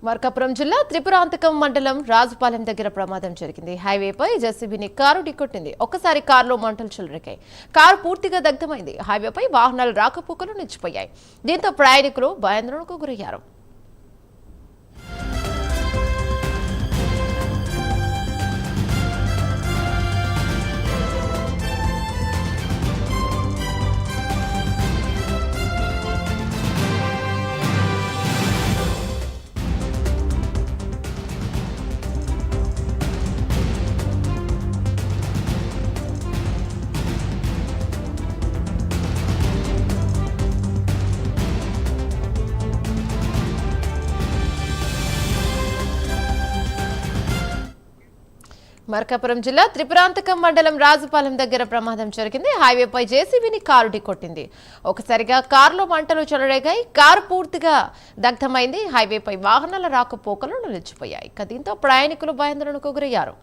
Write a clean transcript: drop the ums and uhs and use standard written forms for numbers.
మార్కాపురం జిల్లా త్రిపురాంతకం మండలం రాజుపాలెం దగ్గర ప్రమాదం జరిగింది. హైవేపై జెసిబిని కారు ఢీకొట్టింది. ఒక్కసారి కారులో మంటలు చెలరేగాయి. కారు పూర్తిగా దగ్ధమైంది. హైవేపై వాహనాలు రాకపోకలు నిలిచిపోయాయి. దీంతో ప్రయాణికులు భయాందోళనకు గురయ్యారు. మార్కాపురం జిల్లా త్రిపురాంతకం మండలం రాజుపాలెం దగ్గర ప్రమాదం జరిగింది. హైవేపై జేసీబీని కారు ఢీకొట్టింది. ఒకసారిగా కారులో మంటలు చెలరేగాయి. కారు పూర్తిగా దగ్ధమైంది. హైవేపై వాహనాల రాకపోకలు నిలిచిపోయాయి. దీంతో ప్రయాణికులు భయాందోళనకు గురయ్యారు.